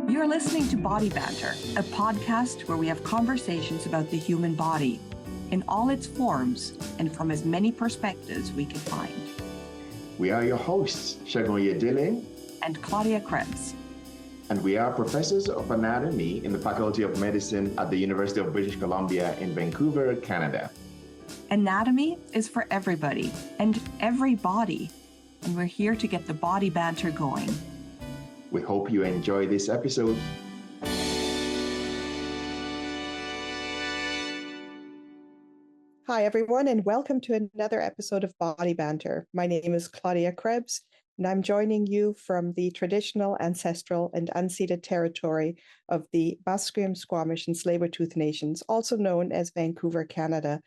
You're listening to Body Banter, a podcast where we have conversations about the human body in all its forms and from as many perspectives we can find. We are your hosts, Shagon Yedilin and Claudia Krebs. And we are professors of anatomy in the Faculty of Medicine at the University of British Columbia in Vancouver, Canada. Anatomy is for everybody and every body, and we're here to get the body banter going. We hope you enjoy this episode. Hi, everyone, and welcome to another episode of Body Banter. My name is Claudia Krebs, and I'm joining you from the traditional, ancestral, and unceded territory of the Musqueam, Squamish, and Tsleil-Waututh Nations, also known as Vancouver, Canada.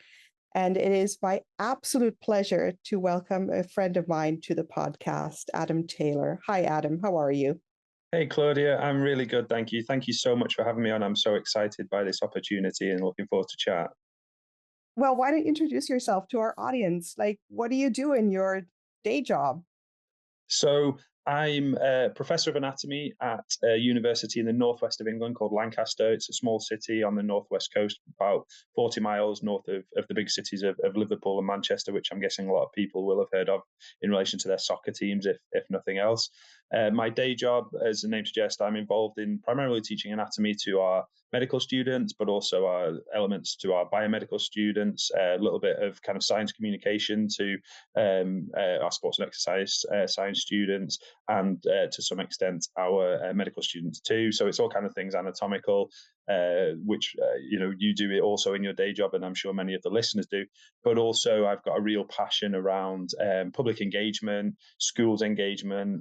And it is my absolute pleasure to welcome a friend of mine to the podcast, Adam Taylor. Hi, Adam. How are you? Hey, Claudia. I'm really good, thank you. Thank you so much for having me on. I'm so excited by this opportunity and looking forward to chat. Well, why don't you introduce yourself to our audience? Like, what do you do in your day job? So I'm a professor of anatomy at a university in the northwest of England called Lancaster. It's a small city on the northwest coast, about 40 miles north of the big cities of Liverpool and Manchester, which I'm guessing a lot of people will have heard of in relation to their soccer teams, if nothing else. My day job, as the name suggests, I'm involved in primarily teaching anatomy to our medical students, but also our elements to our biomedical students, a little bit of kind of science communication to our sports and exercise science students, and to some extent our medical students too. So it's all kind of things anatomical, which you do it also in your day job, and I'm sure many of the listeners do. But also I've got a real passion around public engagement, schools engagement,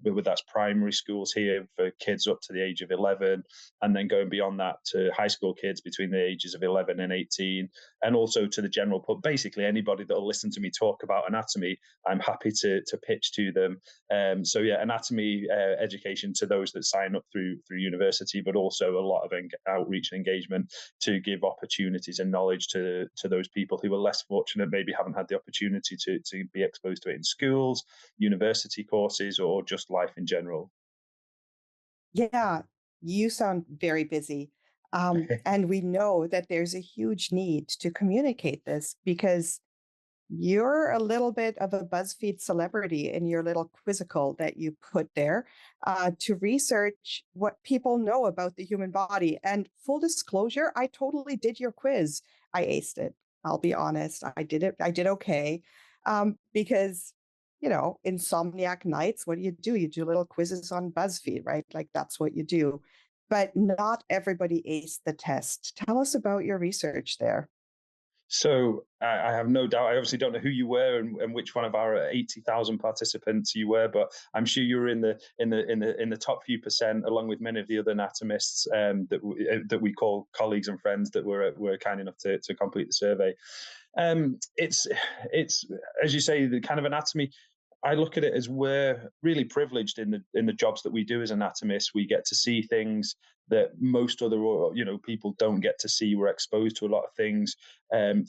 whether that's primary schools here for kids up to the age of 11, and then going beyond that to high school kids between the ages of 11 and 18, and also to the general public. Basically anybody that will listen to me talk about anatomy, I'm happy to pitch to them. So yeah, anatomy education to those that sign up through university, but also a lot of outreach and engagement to give opportunities and knowledge to those people who are less fortunate, maybe haven't had the opportunity to be exposed to it in schools, university courses, or just life in general. Yeah, you sound very busy. And we know that there's a huge need to communicate this because you're a little bit of a Buzzfeed celebrity in your little quizzical that you put there to research what people know about the human body. And full disclosure, I totally did your quiz. I aced it. I'll be honest. I did it. I did okay because, insomniac nights, what do? You do little quizzes on Buzzfeed, right? Like that's what you do. But not everybody aced the test. Tell us about your research there. So I have no doubt. I obviously don't know who you were and which one of our 80,000 participants you were, but I'm sure you were in the top few percent, along with many of the other anatomists that we call colleagues and friends that were kind enough to complete the survey. It's as you say, the kind of anatomy. I look at it as we're really privileged in the jobs that we do as anatomists. We get to see things that most other people don't get to see. We're exposed to a lot of things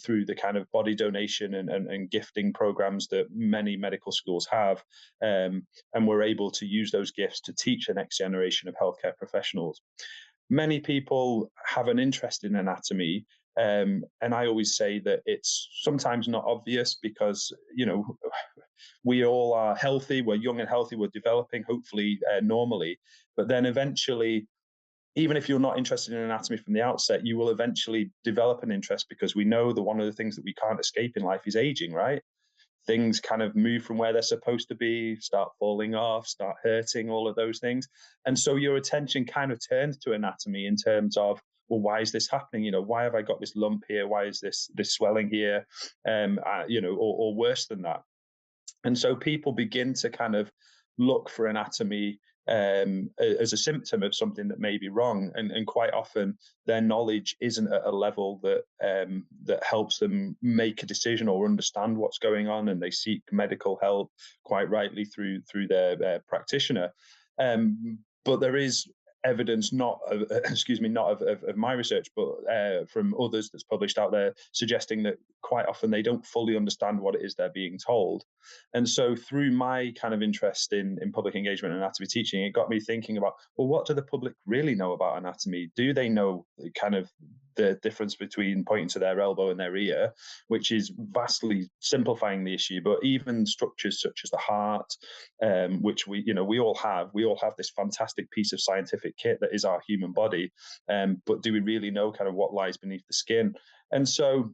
through the kind of body donation and gifting programs that many medical schools have, and we're able to use those gifts to teach the next generation of healthcare professionals. Many people have an interest in anatomy. And I always say that it's sometimes not obvious because, we all are healthy, we're young and healthy, we're developing, hopefully normally. But then eventually, even if you're not interested in anatomy from the outset, you will eventually develop an interest because we know that one of the things that we can't escape in life is aging, right? Things kind of move from where they're supposed to be, start falling off, start hurting, all of those things. And so your attention kind of turns to anatomy in terms of, well, why is this happening? Why have I got this lump here? Why is this swelling here? Or worse than that. And so people begin to kind of look for anatomy as a symptom of something that may be wrong, and quite often their knowledge isn't at a level that helps them make a decision or understand what's going on, and they seek medical help quite rightly through their practitioner. But there is evidence, not of, not of my research, but from others that's published out there, suggesting that quite often they don't fully understand what it is they're being told. And so through my kind of interest in public engagement and anatomy teaching, it got me thinking about, well, what do the public really know about anatomy? Do they know kind of the difference between pointing to their elbow and their ear, which is vastly simplifying the issue, but even structures such as the heart, which we all have this fantastic piece of scientific kit that is our human body, but do we really know kind of what lies beneath the skin? And so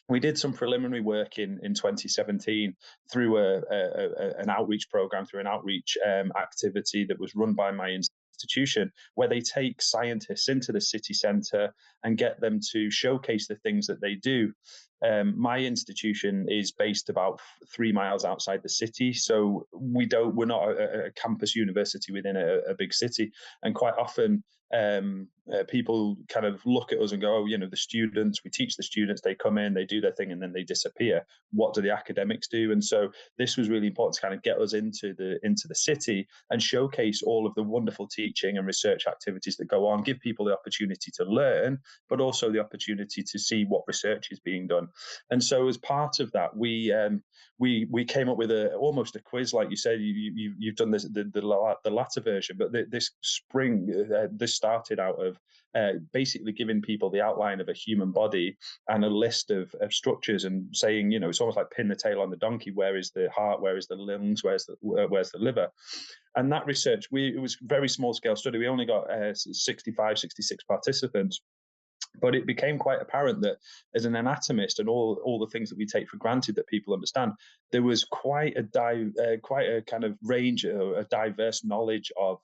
we did some preliminary work in 2017 through an outreach program, through an outreach activity that was run by my institution, where they take scientists into the city centre and get them to showcase the things that they do. My institution is based about 3 miles outside the city, so we're not a campus university within a big city, and quite often people kind of look at us and go, oh, the students, we teach the students, they come in, they do their thing, and then they disappear. What do the academics do? And so this was really important to kind of get us into the city and showcase all of the wonderful teaching and research activities that go on, give people the opportunity to learn, but also the opportunity to see what research is being done. And so as part of that, we came up with almost a quiz, like you said. You've done this the latter version, but this spring this started out of basically giving people the outline of a human body and a list of structures, and saying, it's almost like pin the tail on the donkey. Where is the heart? Where is the lungs? Where's the liver? And that research, it was a very small scale study. We only got 65, 66 participants. But it became quite apparent that as an anatomist, and all the things that we take for granted that people understand, there was quite a kind of range, a diverse knowledge of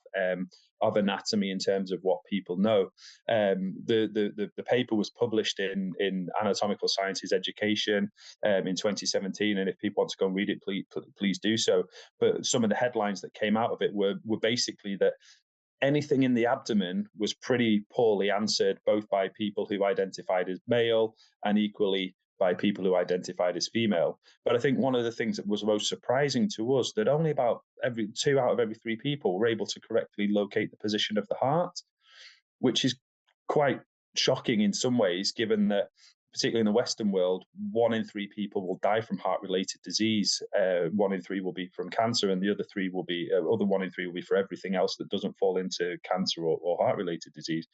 anatomy in terms of what people know. The paper was published in Anatomical Sciences Education in 2017, and if people want to go and read it, please do so. But some of the headlines that came out of it were basically that anything in the abdomen was pretty poorly answered, both by people who identified as male and equally by people who identified as female. But I think one of the things that was most surprising to us, that only about 2 out of every 3 people were able to correctly locate the position of the heart, which is quite shocking in some ways, given that, particularly in the Western world, 1 in 3 people will die from heart-related disease. 1 in 3 will be from cancer, and the other 3 will be, other 1 in 3 will be for everything else that doesn't fall into cancer or heart-related disease.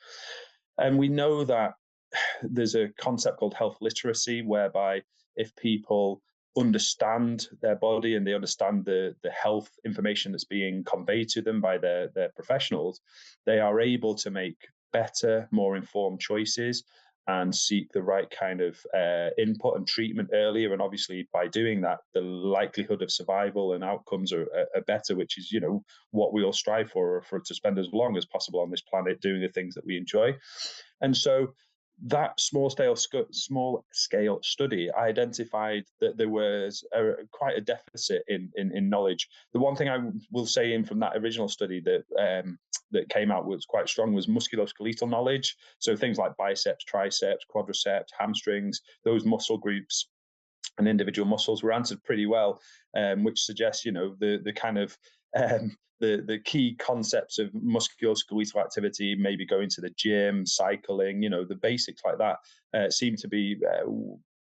And we know that there's a concept called health literacy, whereby if people understand their body and they understand the health information that's being conveyed to them by their professionals, they are able to make better, more informed choices and seek the right kind of input and treatment earlier. And obviously, by doing that, the likelihood of survival and outcomes are better, which is, what we all strive for to spend as long as possible on this planet doing the things that we enjoy. And so that small scale study identified that there was quite a deficit in knowledge. The one thing I will say in from that original study that came out was quite strong was musculoskeletal knowledge. So things like biceps, triceps, quadriceps, hamstrings, those muscle groups and individual muscles were answered pretty well, which suggests, the kind of the key concepts of musculoskeletal activity, maybe going to the gym, cycling, the basics like that seem to be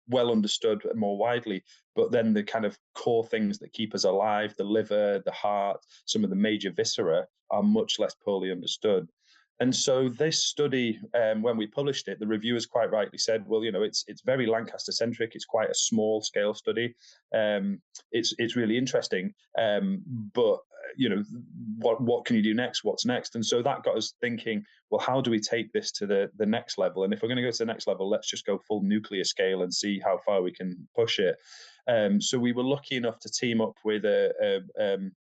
well understood more widely. But then the kind of core things that keep us alive, the liver, the heart, some of the major viscera, are much less poorly understood. And so this study, when we published it, the reviewers quite rightly said, well, it's very Lancaster centric. It's quite a small scale study. It's really interesting, but what can you do next? What's next? And so that got us thinking, well, how do we take this to the next level? And if we're going to go to the next level, let's just go full nuclear scale and see how far we can push it. So we were lucky enough to team up with an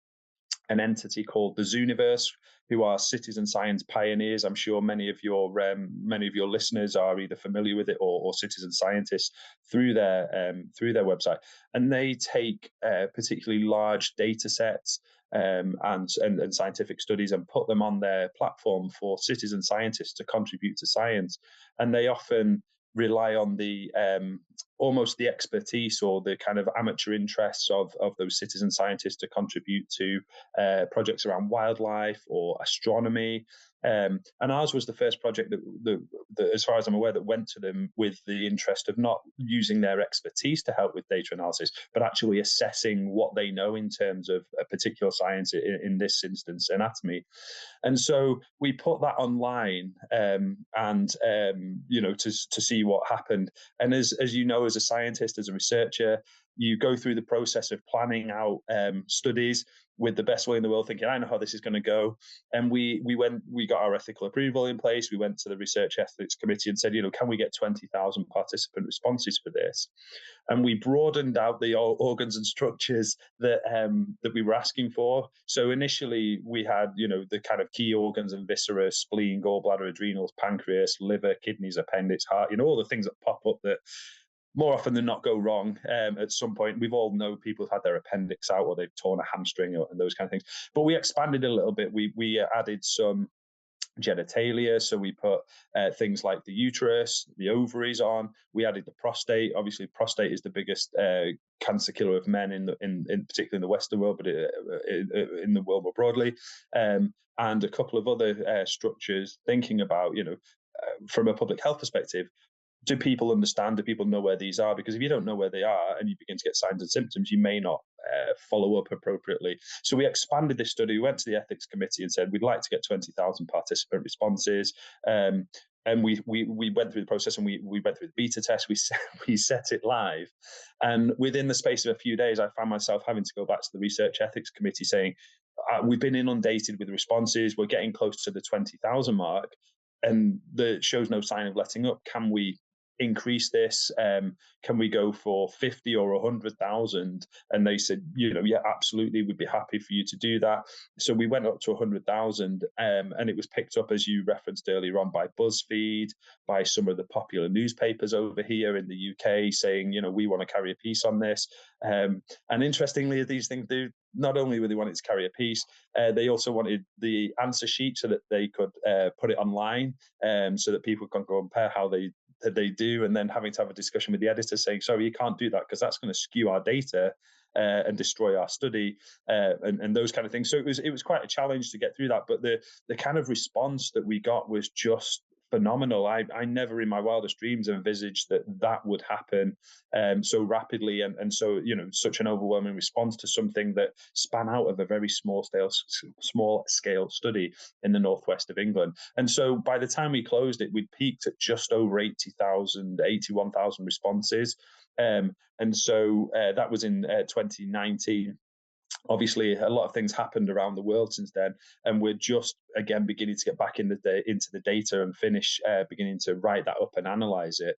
entity called the Zooniverse, who are citizen science pioneers. I'm sure many of your listeners are either familiar with it or citizen scientists through their website, and they take particularly large data sets and scientific studies and put them on their platform for citizen scientists to contribute to science. And they often rely on the almost the expertise or the kind of amateur interests of those citizen scientists to contribute to projects around wildlife or astronomy. And ours was the first project that, as far as I'm aware, that went to them with the interest of not using their expertise to help with data analysis, but actually assessing what they know in terms of a particular science, in this instance, anatomy. And so we put that online, to see what happened. And as you know, as a scientist, as a researcher, you go through the process of planning out studies with the best will in the world, thinking, I know how this is going to go. And we got our ethical approval in place. We went to the research ethics committee and said, can we get 20,000 participant responses for this? And we broadened out the organs and structures that we were asking for. So initially we had, the kind of key organs and viscera: spleen, gallbladder, adrenals, pancreas, liver, kidneys, appendix, heart, all the things that pop up that more often than not go wrong at some point. We've all know people have had their appendix out, or they've torn a hamstring, and those kind of things. But we expanded a little bit. We added some genitalia, so we put things like the uterus, the ovaries on. We added the prostate. Obviously, prostate is the biggest cancer killer of men in particularly in the Western world, but in the world more broadly, and a couple of other structures. Thinking about, from a public health perspective, do people understand? Do people know where these are? Because if you don't know where they are and you begin to get signs and symptoms, you may not follow up appropriately. So we expanded this study. We went to the ethics committee and said, we'd like to get 20,000 participant responses. And we went through the process, and we went through the beta test. We set it live. And within the space of a few days, I found myself having to go back to the research ethics committee saying, we've been inundated with responses. We're getting close to the 20,000 mark, and the shows no sign of letting up. Can we increase this? Can we go for 50 or 100,000? And they said, yeah, absolutely, we'd be happy for you to do that. So we went up to 100,000, and it was picked up, as you referenced earlier on, by Buzzfeed, by some of the popular newspapers over here in the UK, saying, we want to carry a piece on this. And interestingly, these things do. Not only were they wanting to carry a piece, they also wanted the answer sheet so that they could put it online, so that people can compare how they do, and then having to have a discussion with the editor saying, sorry, you can't do that because that's going to skew our data and destroy our study, and those kind of things. So it was quite a challenge to get through that, but the kind of response that we got was just phenomenal. I never in my wildest dreams envisaged that would happen so rapidly, and so such an overwhelming response to something that span out of a very small scale study in the northwest of England. And so by the time we closed it, we'd peaked at just over 81,000 responses. And so that was in 2019. Obviously, a lot of things happened around the world since then, and we're just again beginning to get back into the data and beginning to write that up and analyze it.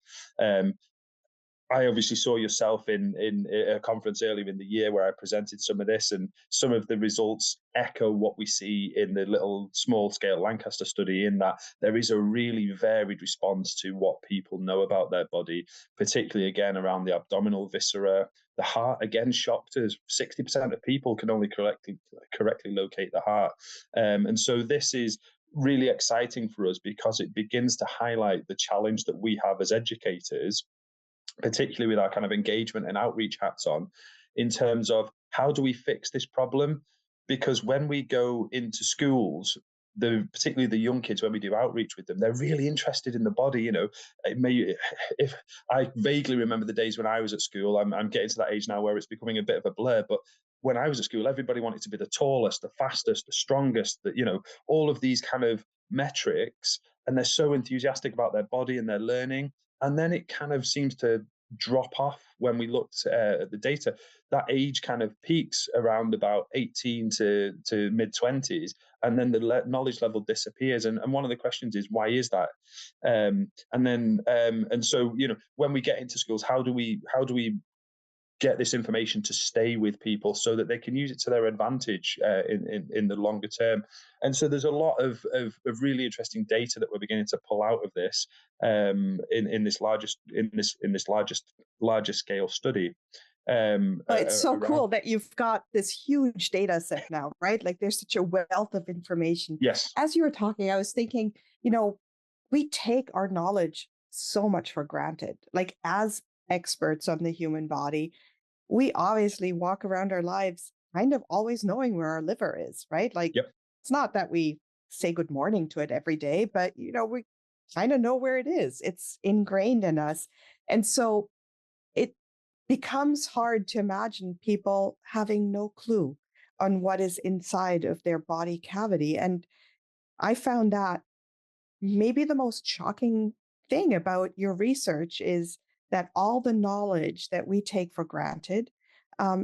I obviously saw yourself in a conference earlier in the year where I presented some of this, and some of the results echo what we see in the little small scale Lancaster study, in that there is a really varied response to what people know about their body, particularly again around the abdominal viscera. The heart, again, shocked us. 60% of people can only correctly locate the heart. And so this is really exciting for us because it begins to highlight the challenge that we have as educators, particularly with our kind of engagement and outreach hats on, in terms of how do we fix this problem? Because when we go into schools, particularly the young kids, when we do outreach with them, they're really interested in the body. If I vaguely remember the days when I was at school, I'm getting to that age now where it's becoming a bit of a blur, but when I was at school, everybody wanted to be the tallest, the fastest, the strongest, all of these kind of metrics, and they're so enthusiastic about their body and their learning. And then it kind of seems to drop off when we looked at the data. That age kind of peaks around about 18 to mid-20s, and then the knowledge level disappears. And one of the questions is, why is that? And so, when we get into schools, how do we get this information to stay with people so that they can use it to their advantage in the longer term? And so there's a lot of really interesting data that we're beginning to pull out of this in this larger scale study. It's so cool that you've got this huge data set now, right? Like there's such a wealth of information. Yes. As you were talking, I was thinking, we take our knowledge so much for granted. Like as experts on the human body, we obviously walk around our lives kind of always knowing where our liver is, right? Like, Yep. It's not that we say good morning to it every day, but we kind of know where it is. It's ingrained in us. And so it becomes hard to imagine people having no clue on what is inside of their body cavity. And I found that maybe the most shocking thing about your research is that all the knowledge that we take for granted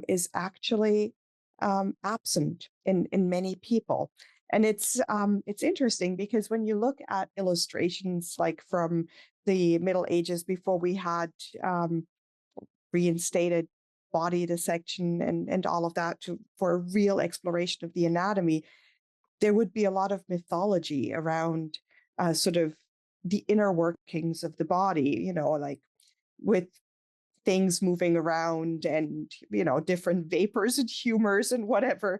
is actually absent in many people. And it's interesting because when you look at illustrations like from the Middle Ages, before we had reinstated body dissection and all of that for a real exploration of the anatomy, there would be a lot of mythology around sort of the inner workings of the body, like with things moving around and, different vapors and humors and whatever,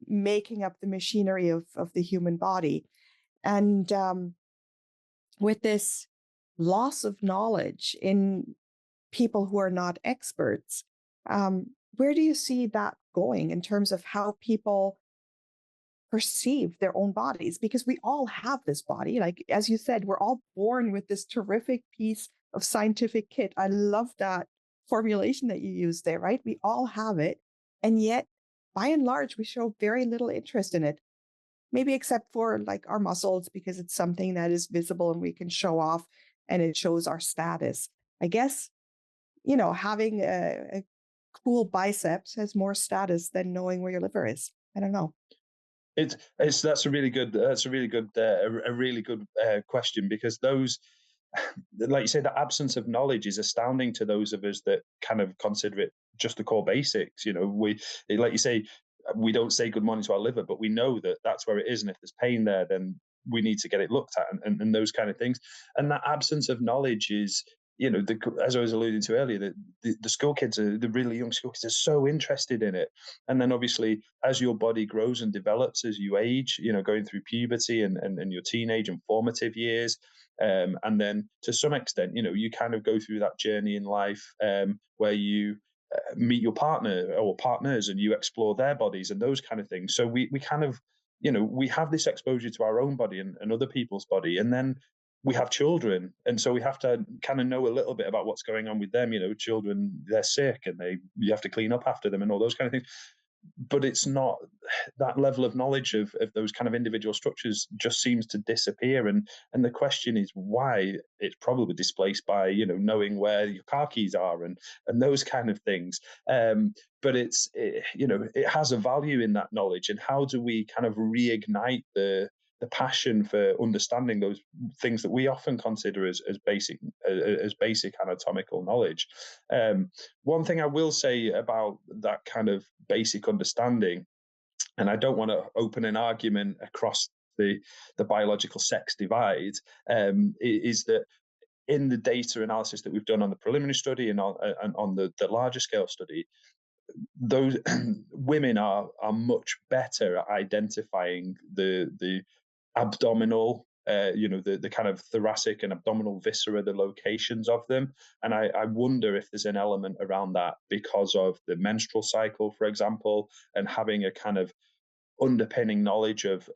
making up the machinery of the human body. And with this loss of knowledge in people who are not experts, where do you see that going in terms of how people perceive their own bodies? Because we all have this body. Like, as you said, we're all born with this terrific piece of scientific kit. I love that formulation that you used there, right? We all have it. And yet, by and large, we show very little interest in it. Maybe except for like our muscles, because it's something that is visible and we can show off and it shows our status. I guess, having a cool biceps has more status than knowing where your liver is. I don't know. That's a really good question, because those, like you say, the absence of knowledge is astounding to those of us that kind of consider it just the core basics. We, like you say, we don't say good morning to our liver, but we know that that's where it is, and if there's pain there, then we need to get it looked at, and those kind of things. And that absence of knowledge is, as I was alluding to earlier, the school kids, the really young school kids, are so interested in it. And then obviously, as your body grows and develops as you age, going through puberty and your teenage and formative years, and then to some extent, you kind of go through that journey in life where you meet your partner or partners, and you explore their bodies and those kind of things. So we kind of, we have this exposure to our own body and other people's body, and then we have children, and so we have to kind of know a little bit about what's going on with them. Children, they're sick and you have to clean up after them and all those kind of things. But it's not, that level of knowledge of those kind of individual structures just seems to disappear. And the question is why. It's probably displaced by, knowing where your car keys are and those kind of things. But it has a value in that knowledge. And how do we kind of reignite the passion for understanding those things that we often consider as basic anatomical knowledge? One thing I will say about that kind of basic understanding, and I don't want to open an argument across the biological sex divide, is that in the data analysis that we've done on the preliminary study and on the larger scale study, those women are much better at identifying the abdominal, the kind of thoracic and abdominal viscera, the locations of them. And I wonder if there's an element around that because of the menstrual cycle, for example, and having a kind of underpinning knowledge of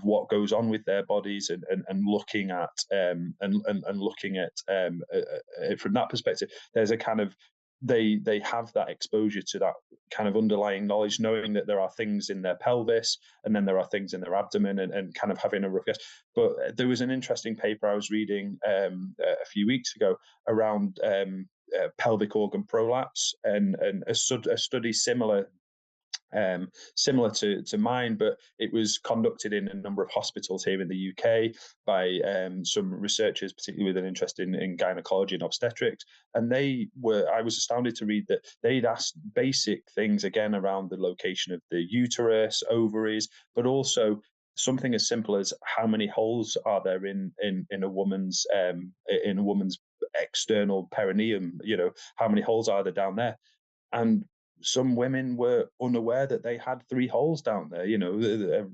what goes on with their bodies, and looking at looking at it from that perspective. There's a kind of, they have that exposure to that kind of underlying knowledge, knowing that there are things in their pelvis and then there are things in their abdomen, and kind of having a rough guess. But there was an interesting paper I was reading a few weeks ago around pelvic organ prolapse, and a study similar to mine, but it was conducted in a number of hospitals here in the UK by some researchers, particularly with an interest in gynecology and obstetrics. And I was astounded to read that they'd asked basic things again around the location of the uterus, ovaries, but also something as simple as how many holes are there in a woman's external perineum. How many holes are there down there? And some women were unaware that they had 3 holes down there, a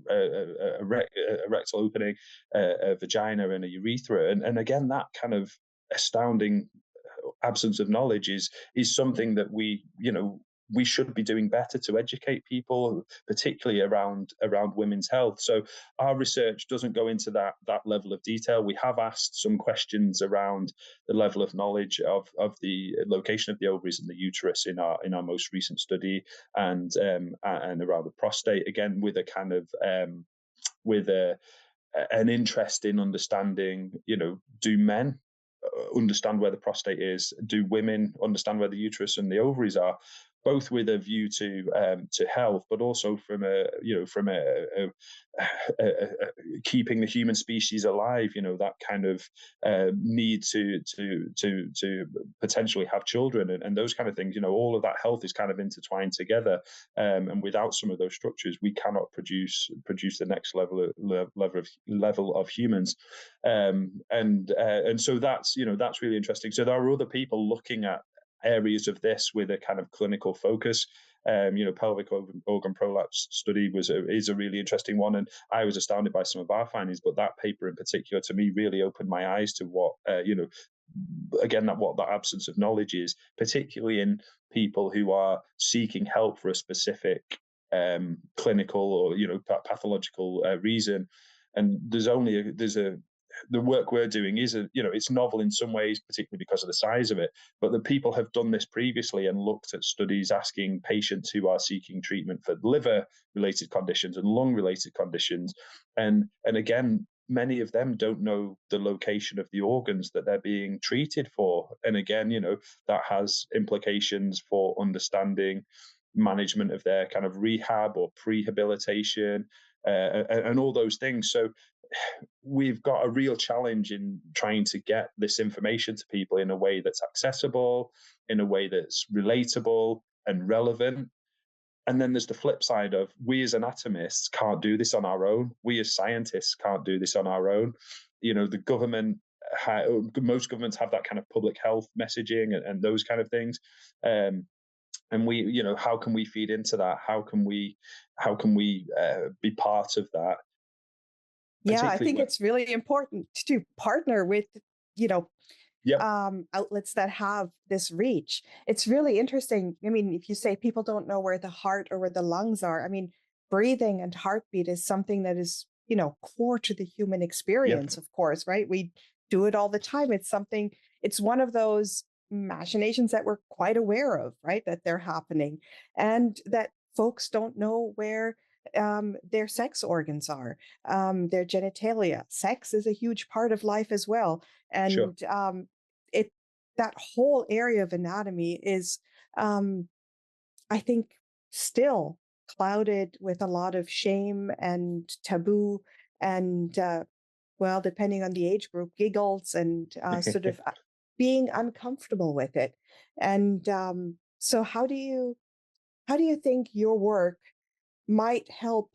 rectal opening, a vagina and a urethra. And again, that kind of astounding absence of knowledge is something that we we should be doing better to educate people, particularly around women's health. So our research doesn't go into that level of detail. We have asked some questions around the level of knowledge of the location of the ovaries and the uterus in our most recent study, and around the prostate, again with a kind of with an interest in understanding, do men understand where the prostate is? Do women understand where the uterus and the ovaries are? Both with a view to health, but also from keeping the human species alive. That kind of need to potentially have children and those kind of things. All of that health is kind of intertwined together, and without some of those structures, we cannot produce the next level of humans. And so that's really interesting. So there are other people looking at areas of this with a kind of clinical focus. Pelvic organ prolapse study is a really interesting one, and I was astounded by some of our findings. But that paper in particular, to me, really opened my eyes to what what that absence of knowledge is, particularly in people who are seeking help for a specific clinical or pathological reason. And the work we're doing is it's novel in some ways, particularly because of the size of it, but the people have done this previously and looked at studies asking patients who are seeking treatment for liver related conditions and lung related conditions, and again, many of them don't know the location of the organs that they're being treated for, and again, that has implications for understanding management of their kind of rehab or prehabilitation, and all those things. So we've got a real challenge in trying to get this information to people in a way that's accessible, in a way that's relatable and relevant. And then there's the flip side of, we as anatomists can't do this on our own. We as scientists can't do this on our own. The government, most governments have that kind of public health messaging and those kind of things. And we, how can we feed into that? How can we be part of that? Yeah, I think it's really important to partner with, Yep. Outlets that have this reach. It's really interesting. I mean, if you say people don't know where the heart or where the lungs are, I mean, breathing and heartbeat is something that is, core to the human experience, Yep. of course, right? We do it all the time. It's one of those machinations that we're quite aware of, right? That they're happening, and that folks don't know where their sex organs are, their genitalia. Sex is a huge part of life as well. And sure. It that whole area of anatomy is, I think, still clouded with a lot of shame and taboo, and well, depending on the age group, giggles and sort of being uncomfortable with it. And so, how do you think your work might help,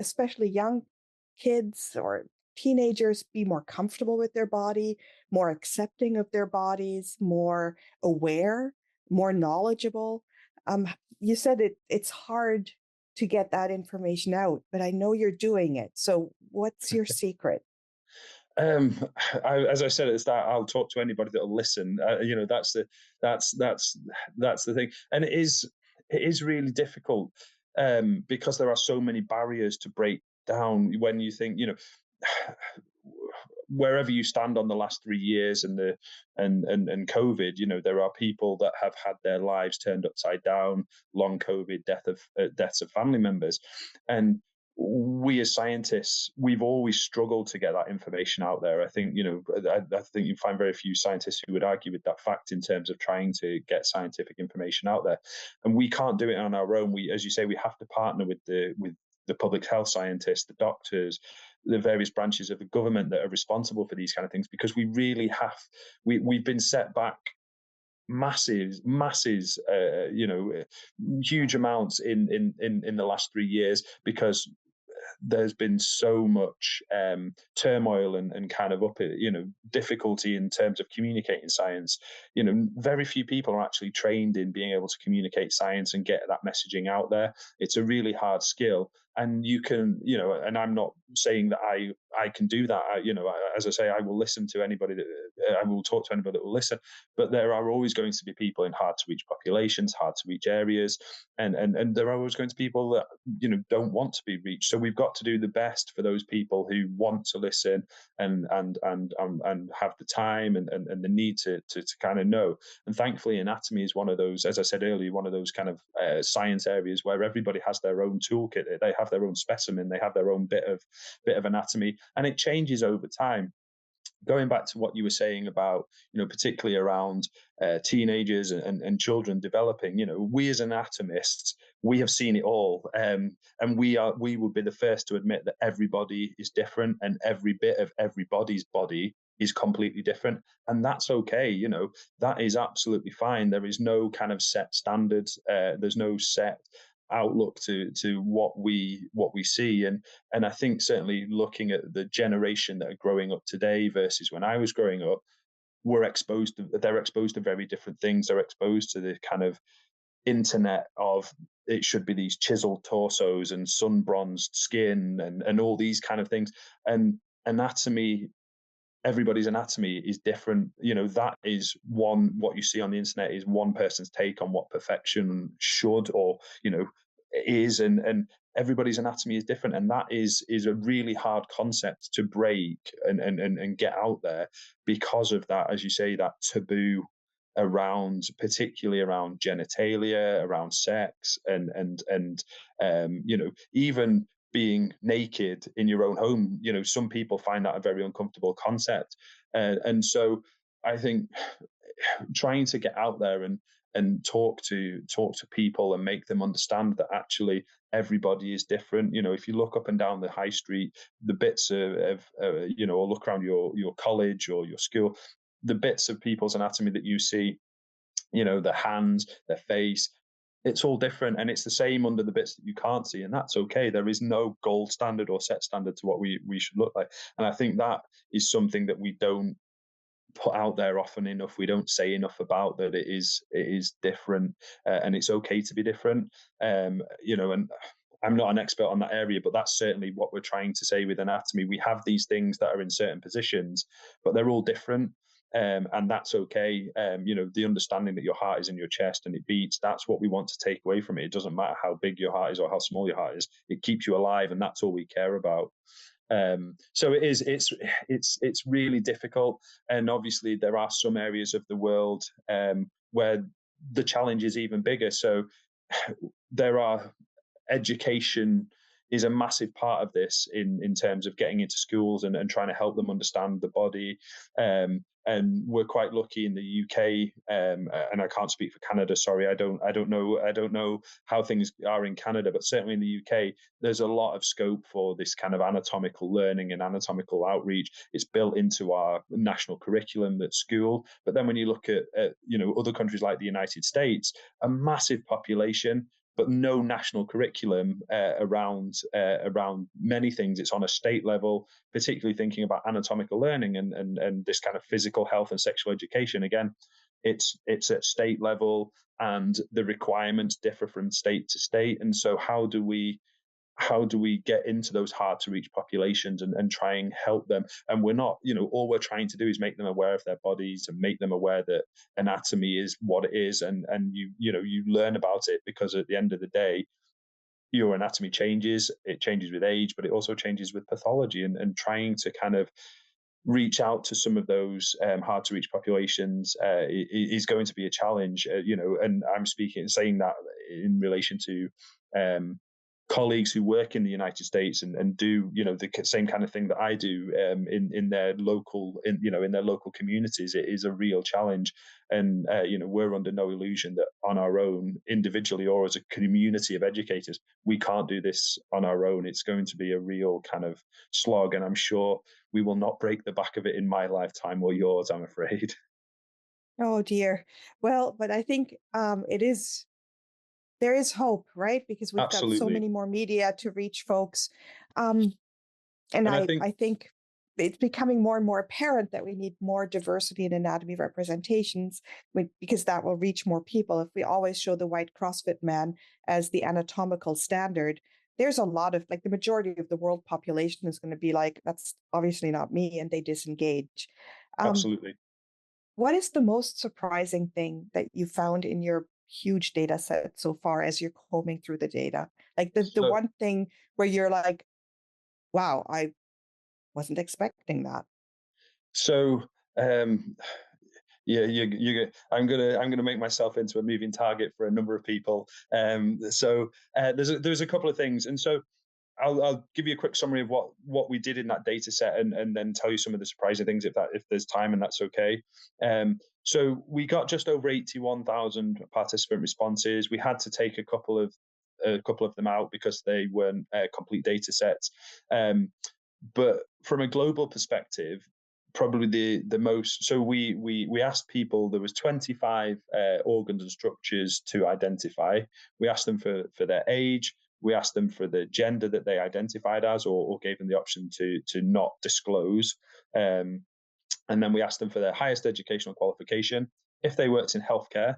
especially young kids or teenagers, be more comfortable with their body, more accepting of their bodies, more aware, more knowledgeable? You said it's hard to get that information out, but I know you're doing it. So what's your secret? As I said at the start, I'll talk to anybody that'll listen. That's the thing, and it is really difficult, because there are so many barriers to break down. When you think, wherever you stand on the last 3 years and COVID, there are people that have had their lives turned upside down, long COVID, deaths of family members, and we as scientists, we've always struggled to get that information out there. I think, I think you find very few scientists who would argue with that fact in terms of trying to get scientific information out there. And we can't do it on our own. As you say, we have to partner with the public health scientists, the doctors, the various branches of the government that are responsible for these kind of things, because we really we've been set back masses, huge amounts in the last 3 years, because there's been so much turmoil and kind of difficulty in terms of communicating science. Very few people are actually trained in being able to communicate science and get that messaging out there. It's a really hard skill. and you can, and I'm not saying that I can do that. As I say, I will listen to anybody that I will talk to anybody that will listen. But there are always going to be people in hard to reach populations, hard to reach areas, and there are always going to be people that don't want to be reached. So we've got to do the best for those people who want to listen and have the time and the need to kind of know. And thankfully, anatomy is one of those, as I said earlier, one of those kind of science areas where everybody has their own toolkit. They have their own specimen. They have their own bit of anatomy, and it changes over time. Going back to what you were saying about, particularly around teenagers and children developing, we as anatomists, we have seen it all, and we would be the first to admit that everybody is different, and every bit of everybody's body is completely different, and that's okay. That is absolutely fine. There is no kind of set standards. There's no set outlook to what we see, and I think certainly looking at the generation that are growing up today versus when I was growing up, they're exposed to very different things. They're exposed to the kind of internet of, it should be these chiseled torsos and sun bronzed skin and all these kind of things, and anatomy, everybody's anatomy is different. That is what you see on the internet is one person's take on what perfection should or is, and everybody's anatomy is different, and that is a really hard concept to break and get out there, because of that, as you say, that taboo around, particularly around genitalia, around sex, and even being naked in your own home. Some people find that a very uncomfortable concept, and so I think trying to get out there and talk to people and make them understand that actually everybody is different. If you look up and down the high street, the bits of or look around your college or your school, the bits of people's anatomy that you see, their hands, their face, it's all different, and it's the same under the bits that you can't see, and that's okay. There is no gold standard or set standard to what we should look like, and I think that is something that we don't put out there often enough. We don't say enough about that. It is different, and it's okay to be different. And I'm not an expert on that area, but that's certainly what we're trying to say with anatomy. We have these things that are in certain positions, but they're all different. And that's okay. The understanding that your heart is in your chest and it beats, that's what we want to take away from it. It doesn't matter how big your heart is or how small your heart is. It keeps you alive, and that's all we care about. So it's really difficult, and obviously there are some areas of the world where the challenge is even bigger. So there are education is a massive part of this in terms of getting into schools and trying to help them understand the body. And we're quite lucky in the UK, and I can't speak for Canada. Sorry, I don't know how things are in Canada, but certainly in the UK, there's a lot of scope for this kind of anatomical learning and anatomical outreach. It's built into our national curriculum at school. But then when you look at other countries like the United States, a massive population, but no national curriculum around many things. It's on a state level, particularly thinking about anatomical learning and this kind of physical health and sexual education. Again, it's at state level, and the requirements differ from state to state. And so how do we get into those hard to reach populations and try and help them? And we're not, all we're trying to do is make them aware of their bodies and make them aware that anatomy is what it is. And you learn about it, because at the end of the day, your anatomy changes. It changes with age, but it also changes with pathology, and trying to kind of reach out to some of those hard to reach populations is going to be a challenge, and I'm saying that in relation to colleagues who work in the United States and do the same kind of thing that I do in their local in their local communities. It is a real challenge, and we're under no illusion that on our own, individually or as a community of educators, we can't do this on our own. It's going to be a real kind of slog, and I'm sure we will not break the back of it in my lifetime or yours, I'm afraid. Oh dear. Well, but I think there is hope, right? Because we've got so Absolutely. many more media to reach folks. And I I think it's becoming more and more apparent that we need more diversity in anatomy representations, because that will reach more people. If we always show the white CrossFit man as the anatomical standard, there's a lot of, like, the majority of the world population is going to be like, that's obviously not me, and they disengage. Um, Absolutely. what is the most surprising thing that you found in your huge data set so far as you're combing through the data? Like the So, one thing where you're like, wow, I wasn't expecting that. so um, yeah, I'm gonna make myself into a moving target for a number of people. There's a couple of things, and so I'll give you a quick summary of what we did in that data set, and then tell you some of the surprising things if there's time and that's okay. So we got just over 81,000 participant responses. We had to take a couple of them out because they weren't complete data sets. But from a global perspective, probably the most, so we asked people, there was 25 organs and structures to identify. We asked them for their age, we asked them for the gender that they identified as, or gave them the option to not disclose, and then we asked them for their highest educational qualification, if they worked in healthcare,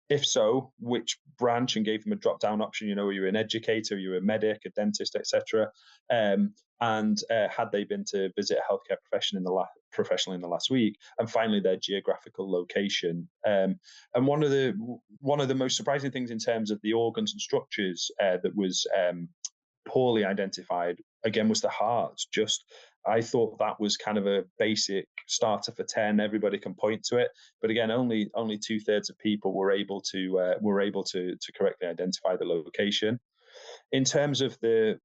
if so, which branch, and gave them a drop-down option. You know, you're an educator, you're a medic, a dentist, etc. And had they been to visit a healthcare professional in the last week, and finally their geographical location. And one of the most surprising things in terms of the organs and structures that was poorly identified again was the heart. Just, I thought that was kind of a basic starter for 10. Everybody can point to it, but again, only 2/3 of people were able to correctly identify the location. In terms of the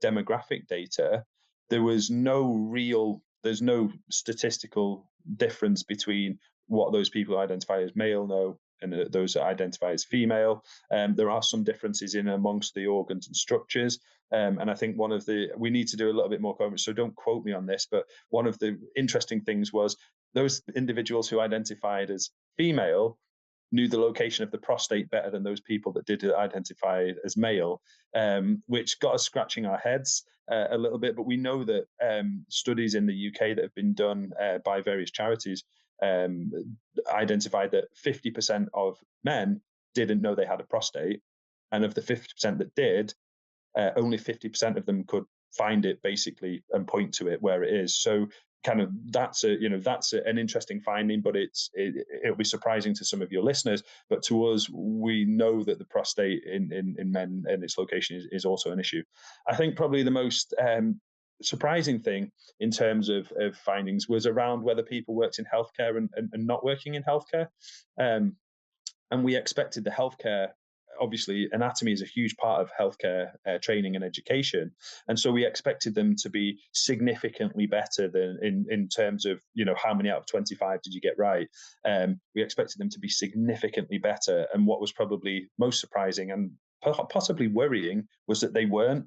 demographic data, there's no statistical difference between what those people identify as male know and those that identify as female. There are some differences in amongst the organs and structures. And I think we need to do a little bit more coverage, so don't quote me on this, but one of the interesting things was those individuals who identified as female knew the location of the prostate better than those people that did identify as male, which got us scratching our heads a little bit. But we know that studies in the UK that have been done by various charities identified that 50% of men didn't know they had a prostate, and of the 50% that did, only 50% of them could find it basically and point to it where it is. So kind of that's an interesting finding, but it'll be surprising to some of your listeners, but to us, we know that the prostate in men and its location is also an issue. I think probably the most surprising thing in terms of findings was around whether people worked in healthcare and not working in healthcare. And we expected the healthcare, obviously anatomy is a huge part of healthcare training and education, and so we expected them to be significantly better than in terms of, you know, how many out of 25 did you get right. We expected them to be significantly better, and what was probably most surprising and possibly worrying was that they were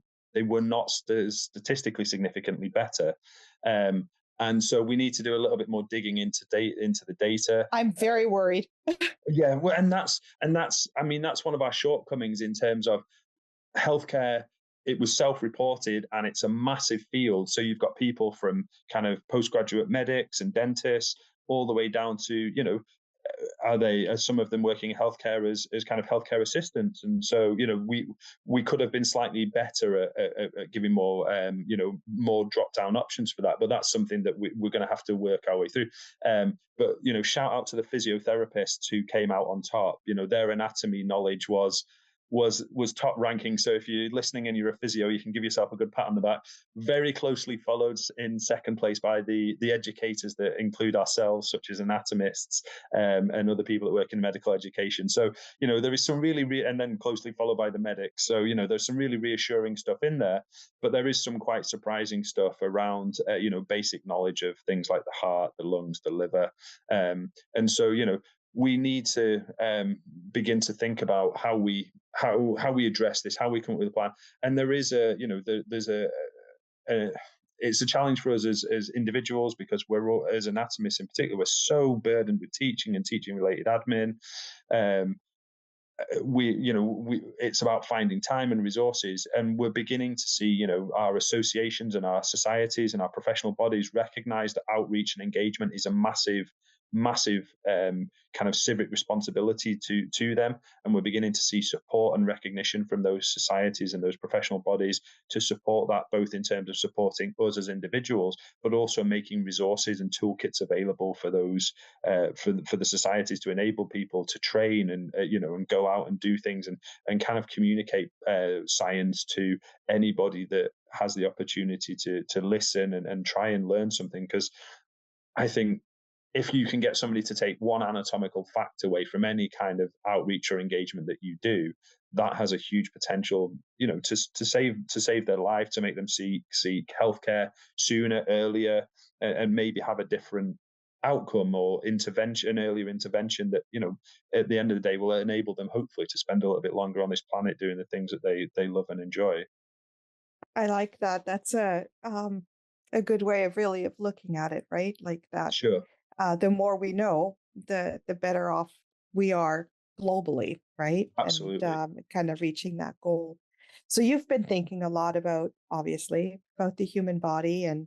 not statistically significantly better. And so we need to do a little bit more digging into the data. I'm very worried. Yeah, well, and that's I mean, that's one of our shortcomings in terms of healthcare. It was self-reported, and it's a massive field. So you've got people from kind of postgraduate medics and dentists all the way down to, you know, are some of them working in healthcare as kind of healthcare assistants? And so, you know, we could have been slightly better at giving more more drop down options for that, but that's something that we're going to have to work our way through. But you know, shout out to the physiotherapists who came out on top. You know, their anatomy knowledge was top ranking. So if you're listening and you're a physio, you can give yourself a good pat on the back. Very closely followed in second place by the educators that include ourselves, such as anatomists and other people that work in medical education. So, you know, there is some really, and then closely followed by the medics. So, you know, there's some really reassuring stuff in there, but there is some quite surprising stuff around, you know, basic knowledge of things like the heart, the lungs, the liver. And so, you know, we need to begin to think about how we address this, how we come up with a plan. And there is there's it's a challenge for us as individuals, because we're all, as anatomists in particular, we're so burdened with teaching and teaching related admin. It's about finding time and resources, and we're beginning to see, you know, our associations and our societies and our professional bodies recognize that outreach and engagement is a massive massive kind of civic responsibility to them, and we're beginning to see support and recognition from those societies and those professional bodies to support that, both in terms of supporting us as individuals, but also making resources and toolkits available for those for the societies to enable people to train and and go out and do things and kind of communicate science to anybody that has the opportunity to listen and try and learn something. Because I think if you can get somebody to take one anatomical fact away from any kind of outreach or engagement that you do, that has a huge potential, to save their life, to make them seek healthcare sooner, earlier, and maybe have a different outcome or intervention, earlier intervention that at the end of the day will enable them hopefully to spend a little bit longer on this planet doing the things that they love and enjoy. I like that. That's a good way of really of looking at it, right? Like that. Sure, The more we know, the better off we are globally, right? And absolutely. kind of reaching that goal. So you've been thinking a lot about, obviously, about the human body and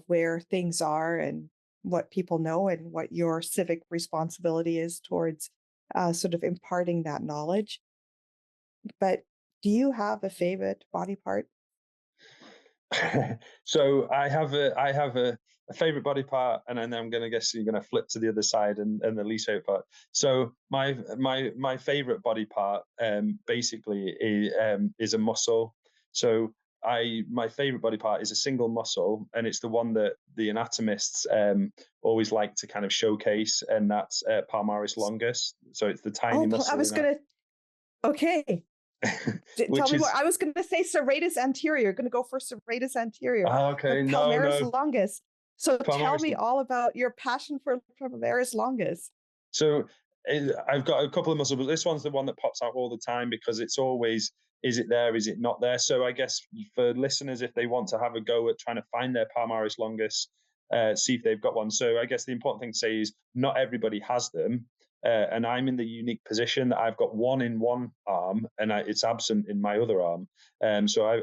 where things are and what people know and what your civic responsibility is towards sort of imparting that knowledge. But do you have a favorite body part? So I have a favorite body part, and then I'm gonna guess you're gonna flip to the other side and the least favorite part. So my favorite body part basically is a muscle. So I my favorite body part is a single muscle, and it's the one that the anatomists always like to kind of showcase, and that's palmaris longus. So it's the tiny Oh, I muscle was in that, gonna. Okay, tell which me more. is I was going to say serratus anterior. Going to go for serratus anterior, okay. but No, palmaris no, longus. So tell palmaris. me all about your passion for palmaris longus. So I've got a couple of muscles, but this one's the one that pops out all the time because it's always, is it there, is it not there? So I guess for listeners, if they want to have a go at trying to find their palmaris longus, see if they've got one. So I guess the important thing to say is not everybody has them. And I'm in the unique position that I've got one in one arm and it's absent in my other arm. So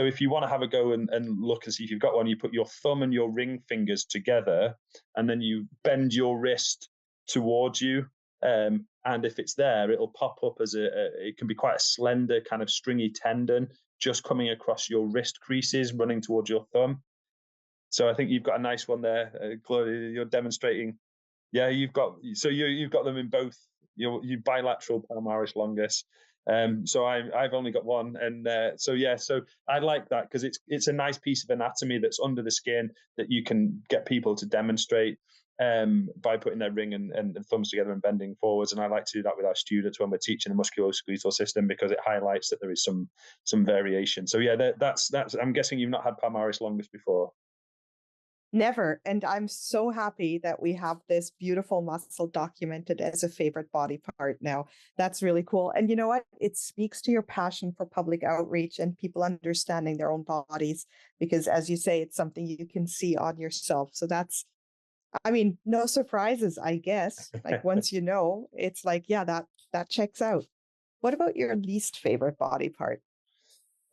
if you want to have a go and look and see if you've got one, you put your thumb and your ring fingers together, and then you bend your wrist towards you. And if it's there, it'll pop up as it can be quite a slender kind of stringy tendon just coming across your wrist creases, running towards your thumb. So I think you've got a nice one there, Claudia. You're demonstrating. Yeah, you've got them in both your bilateral palmaris longus. So I've only got one, and so I like that because it's a nice piece of anatomy that's under the skin that you can get people to demonstrate by putting their ring and thumbs together and bending forwards. And I like to do that with our students when we're teaching the musculoskeletal system because it highlights that there is some variation. So yeah, that's. I'm guessing you've not had palmaris longus before. Never. And I'm so happy that we have this beautiful muscle documented as a favorite body part now. That's really cool. And you know what? It speaks to your passion for public outreach and people understanding their own bodies, because as you say, it's something you can see on yourself. So that's, I mean, no surprises, I guess. Like once you know, it's like, yeah, that checks out. What about your least favorite body part?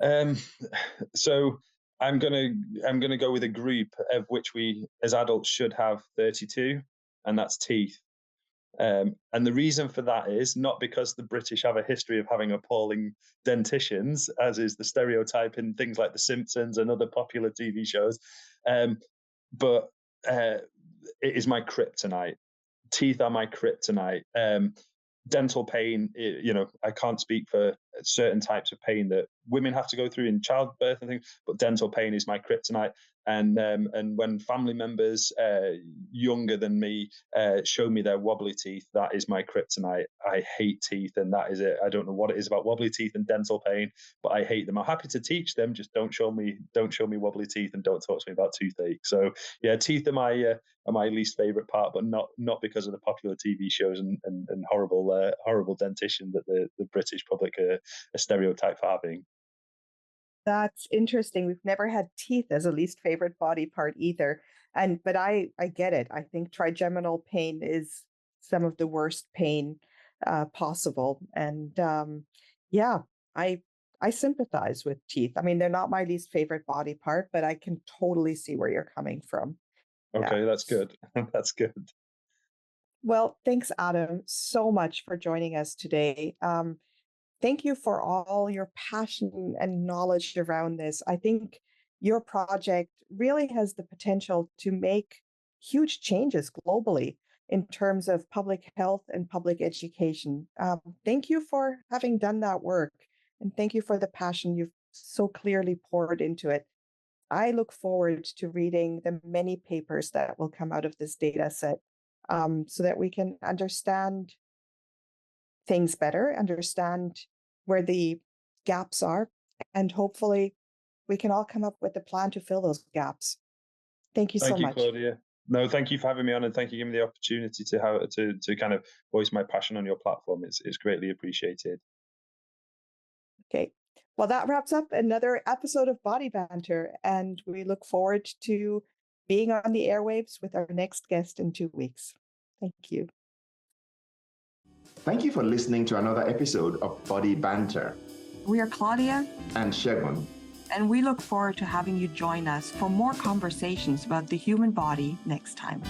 Um, so I'm gonna go with a group of which we as adults should have 32, and that's teeth. And the reason for that is not because the British have a history of having appalling dentitions, as is the stereotype in things like The Simpsons and other popular TV shows, um, but uh, it is my kryptonite. Teeth are my kryptonite. Dental pain, I can't speak for certain types of pain that women have to go through in childbirth and things, but dental pain is my kryptonite. And when family members younger than me show me their wobbly teeth, that is my kryptonite. I hate teeth, and that is it. I don't know what it is about wobbly teeth and dental pain, but I hate them. I'm happy to teach them, just don't show me wobbly teeth and don't talk to me about toothache. So yeah, teeth are my least favorite part, but not because of the popular TV shows and horrible dentition that the British public are a stereotype for having. That's interesting. We've never had teeth as a least favorite body part either. And but I get it. I think trigeminal pain is some of the worst pain possible. And yeah, I I sympathize with teeth. I mean, they're not my least favorite body part, but I can totally see where you're coming from. Okay, Yeah. that's good. That's good. Well, thanks, Adam, so much for joining us today. Thank you for all your passion and knowledge around this. I think your project really has the potential to make huge changes globally in terms of public health and public education. Thank you for having done that work, and thank you for the passion you've so clearly poured into it. I look forward to reading the many papers that will come out of this data set, so that we can understand things better, understand where the gaps are, and hopefully we can all come up with a plan to fill those gaps. Thank you so Thank you, much. Claudia. No, thank you for having me on, and thank you for giving me the opportunity to kind of voice my passion on your platform. It's greatly appreciated. Okay. Well, that wraps up another episode of Body Banter, and we look forward to being on the airwaves with our next guest in 2 weeks. Thank you. Thank you for listening to another episode of Body Banter. We are Claudia, And Shegun. and we look forward to having you join us for more conversations about the human body next time.